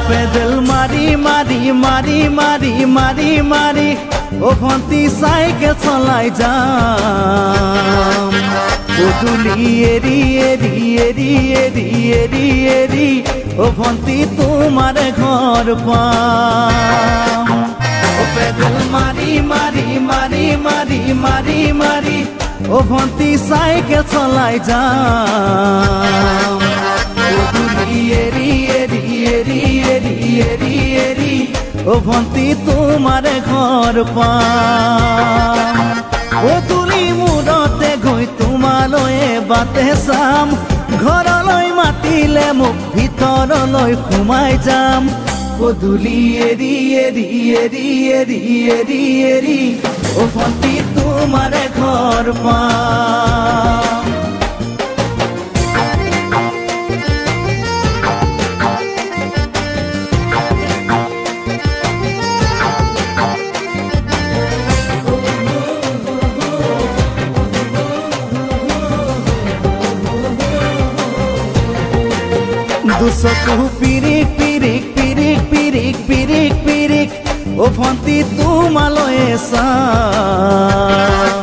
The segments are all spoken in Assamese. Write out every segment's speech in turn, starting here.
পেডেল মারি মারি মারি মারি মারি মারি ও ভন্তি সাইকেল চলাই যাম পদূলি এরি এরি এরি এরি এরি এরি ও ভন্তি তোমার ঘর পাম ও পেডেল মারি মারি মারি মারি মারি মারি ও ভন্তি সাইকেল চলাই যাম পদূলি এরি এরি এরি এরি এরি এরি ও ভন্তি তোমার ঘর পাম পদূলি মূৰতে গৈ তোমালৈয়ে বাটে চাম ঘৰলৈ মাতিলে মোক ভিতৰলৈ সোমাই যাম পদূলি এৰি এৰি এৰি এৰি এৰি এৰি ও ভন্তি তোমাৰ ঘৰ পাম দুচকু পিৰিক পিৰিক পিৰিক পিৰিক পিৰিক পিৰিক ও ভন্তি তোমালৈয়ে চাম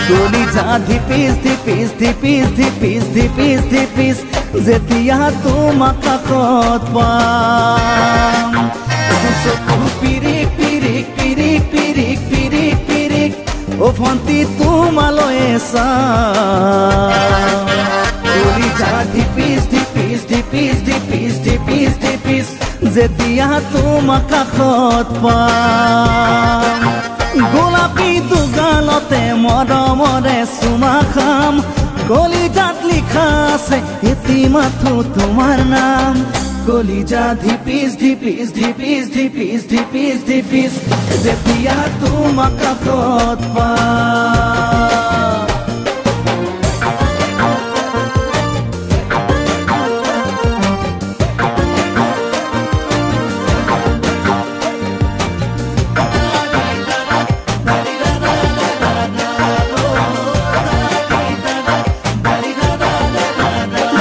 কলিজা ধিপিচ ধিপিচ ধিপিচ ধিপিচ ধিপিচ ধিপিচ যেতিয়া তোমাক কাষত পাম দুচকু পিৰিক পিৰিক পিৰিক পিৰিক পিৰিক পিৰিক ও ভন্তি তোমালৈয়ে চাম কলিজা ধিপিচ ধিপিচ ধিপিচ ধিপিচ ধিপিচ ধিপিচ যেতিয়া তোমাক কাষত পাম গোলাপী দুগালতে মৰমৰে চুমা খাম কলিজাত লিখা আছে এটি মাথো তোমাৰ নাম কলিজা ধিপিচ ধিপিচ ধিপিচ ধিপিচ ধিপিচ ধিপিচ যেতিয়া তোমাক কাষত পাম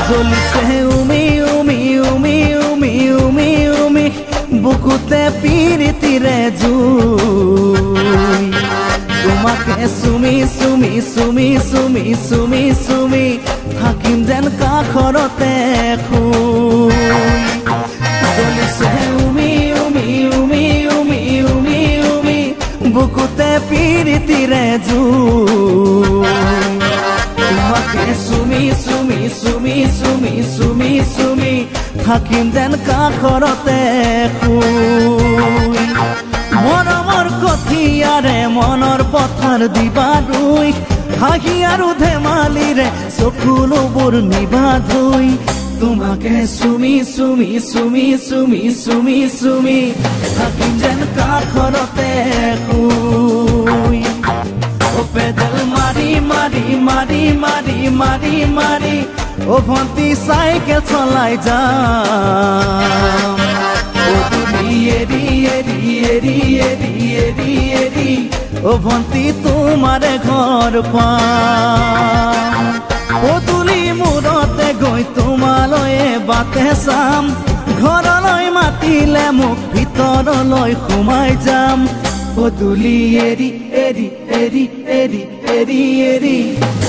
জ্বলিছে উমি উমি উমি উমি উমি উমি বুকুতে পিৰিতিৰে জুই তোমাকে চুমি চুমি চুমি চুমি চুমি চুমি থাকিম যেন কাষৰতে শুই জ্বলিছে উমি উমি উমি উমি উমি উমি বুকুতে পিৰিতিৰে জুই তোমাকে চুমি চুমি চুমি চুমি চুমি চুমি থাকিম যেন কাষৰতে শুই মৰমৰ কঠিয়াৰে মনৰ পথাৰ দিবা ৰুই হাঁহি আৰু ধেমালিৰে চকুলোবোৰ নিবা ধুই তোমাকে চুমি চুমি চুমি চুমি চুমি চুমি থাকিম যেন কাষৰতে শুই ও পেডেল মারি মারি মারি মারি মারি মারি ও ভন্তি সাইকেল চলাই যাম পদূলি এরি এরি এরি এরি এরি এরি ও ভন্তি তোমাৰ ঘৰ পাম পদূলি মূৰতে গৈ তোমালৈয়ে বাটে চাম ঘৰলৈ মাতিলে মোক ভিতৰলৈ সোমাই যাম পদূলি এৰি এৰি এৰি এৰি এৰি এৰি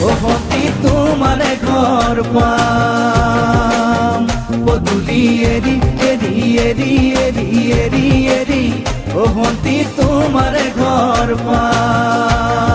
ও ভন্তি তোমাৰ ঘৰ পাম পদূলি এৰি এৰি এৰি এৰি এৰি এৰি ও ভন্তি তোমাৰ ঘৰ পাম